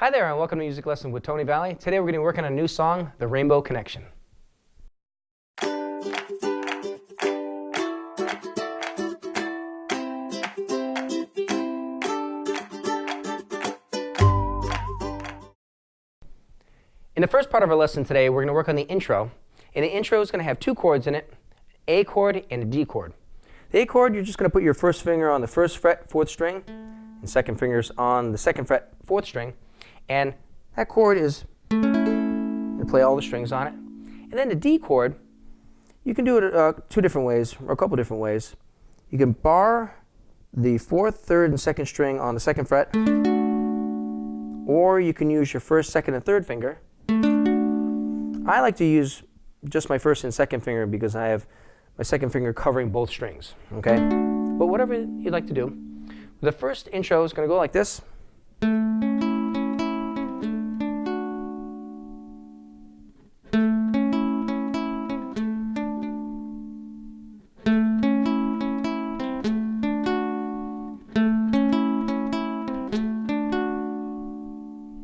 Hi there, and welcome to Music Lesson with Tony Valley. Today we're going to work on a new song, The Rainbow Connection. In the first part of our lesson today, we're going to work on the intro. And the intro is going to have two chords in it, A chord and a D chord. The A chord, you're just going to put your first finger on the first fret, 4th string, and second fingers on the 2nd fret, 4th string. And that chord is, you play all the strings on it. And then the D chord, you can do it two different ways, or a couple different ways. You can bar the 4th, 3rd, and 2nd string on the 2nd fret, or you can use your 1st, 2nd, and 3rd finger. I like to use just my 1st and 2nd finger because I have my 2nd finger covering both strings, okay? But whatever you'd like to do. The first intro is going to go like this.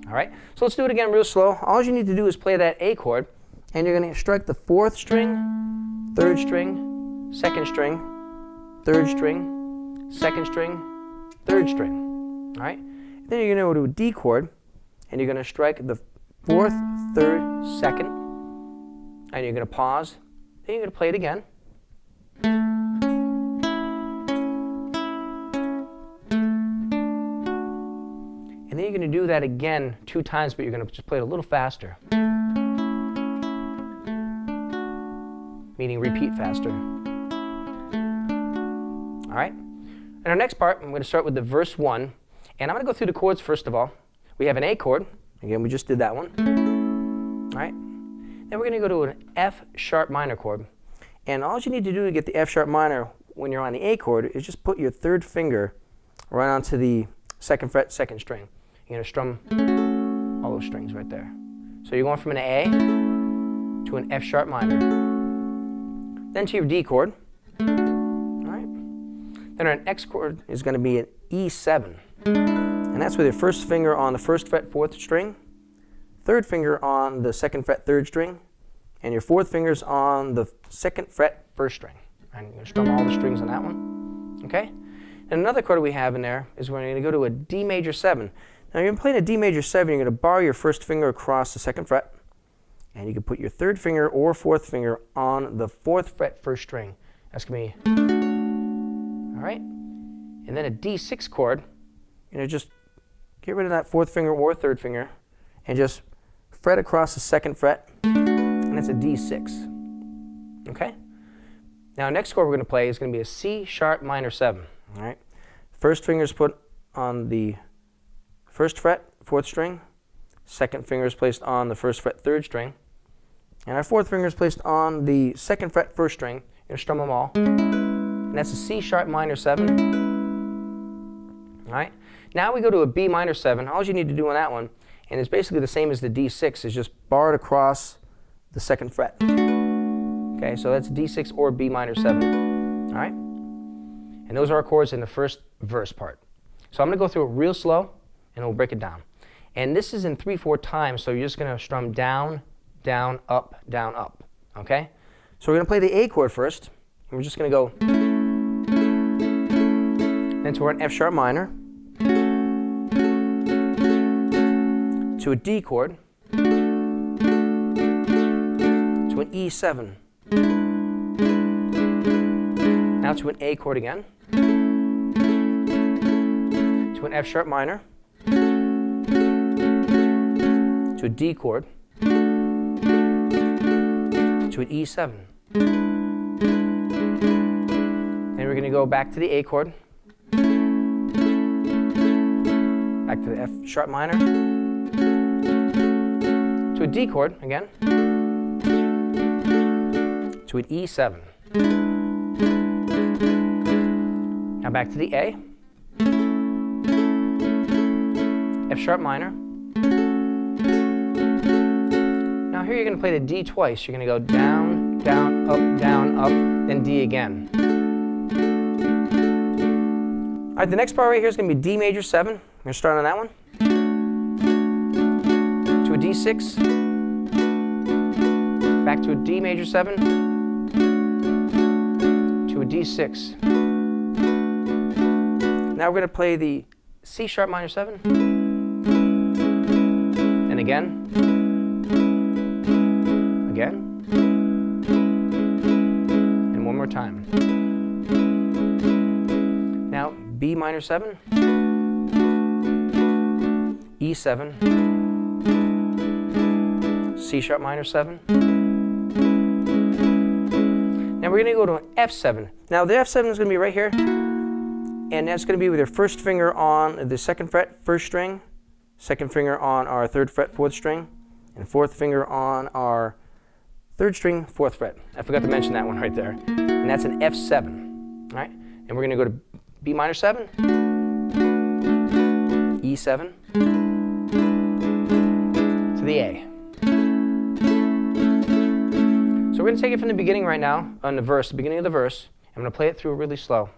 All right, so let's do it again real slow. All you need to do is play that A chord, and you're going to strike the 4th string, 3rd string, 2nd string, 3rd string, 2nd string, 3rd string. All right, then you're going to go to a D chord, and you're going to strike the 4th, 3rd, 2nd, and you're going to pause. Then you're going to play it again. And then you're going to do that again 2 times, but you're going to just play it a little faster. Meaning repeat faster. All right? In our next part, I'm going to start with the verse 1. And I'm going to go through the chords first of all. We have an A chord. Again, we just did that one. All right? Then we're going to go to an F sharp minor chord. And all you need to do to get the F sharp minor when you're on the A chord is just put your 3rd finger right onto the 2nd fret, 2nd string. You're going to strum all those strings right there. So you're going from an A to an F sharp minor. Then to your D chord. All right. Then our next chord is going to be an E7. And that's with your 1st finger on the 1st fret, 4th string, 3rd finger on the 2nd fret, 3rd string, and your 4th finger's on the 2nd fret, 1st string. And you're going to strum all the strings on that one. Okay? And another chord we have in there is we're going to go to a D major 7. Now you're playing a D major 7, you're going to bar your 1st finger across the 2nd fret, and you can put your 3rd finger or 4th finger on the 4th fret, 1st string. That's going to be, all right? And then a D6 chord, you're going to just get rid of that 4th finger or 3rd finger, and just fret across the 2nd fret, and that's a D6. Okay? Now next chord we're going to play is going to be a C sharp minor 7. All right? 1st finger is put on the 1st fret, 4th string. 2nd finger is placed on the 1st fret, 3rd string. And our 4th finger is placed on the 2nd fret, 1st string. You're going to strum them all. And that's a C sharp minor 7. All right? Now we go to a B minor 7. All you need to do on that one, and it's basically the same as the D6, is just bar it across the 2nd fret. Okay, so that's D6 or B minor 7. All right? And those are our chords in the first verse part. So I'm going to go through it real slow, and we'll break it down. And this is in 3/4 times, so you're just going to strum down, down, up, down, up. Okay? So we're going to play the A chord first, and we're just going to go into an F sharp minor, to a D chord, to an E7, now to an A chord again, to an F sharp minor, to a D chord, to an E7. Then we're going to go back to the A chord, back to the F sharp minor, to a D chord again, to an E7. Now back to the A, F sharp minor. Now here you're going to play the D twice. You're going to go down, down, up, then D again. All right, the next part right here is going to be D major 7. I'm going to start on that one. D6, back to a D major 7, to a D6. Now we're going to play the C sharp minor 7, and again, and one more time. Now B minor 7, E7, C sharp minor 7. Now we're going to go to an F7. Now the F7 is going to be right here, and that's going to be with your first finger on the 2nd fret, 1st string, 2nd finger on our 3rd fret, 4th string, and 4th finger on our 3rd string, 4th fret. I forgot to mention that one right there. And that's an F7. All right? And we're going to go to B minor 7, E7, to the A. So we're going to take it from the beginning right now, on the verse, the beginning of the verse. I'm going to play it through really slow.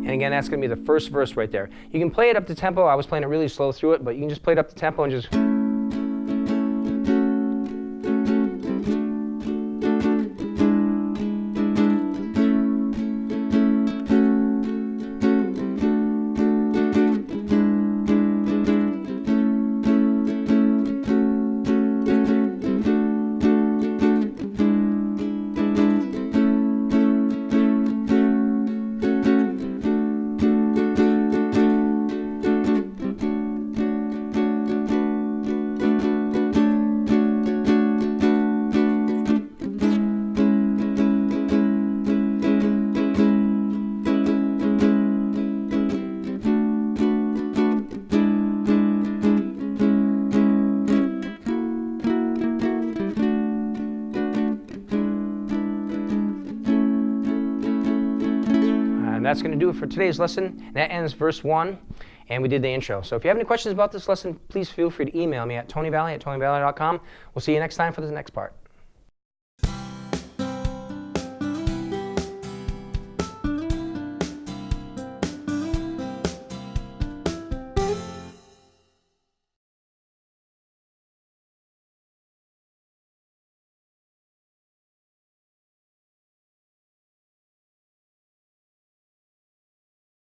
And again, that's going to be the first verse right there. You can play it up to tempo. I was playing it really slow through it, but you can just play it up to tempo and just... And that's going to do it for today's lesson. That ends verse 1, and we did the intro. So if you have any questions about this lesson, please feel free to email me at tonyvalley@tonyvalley.com. We'll see you next time for the next part.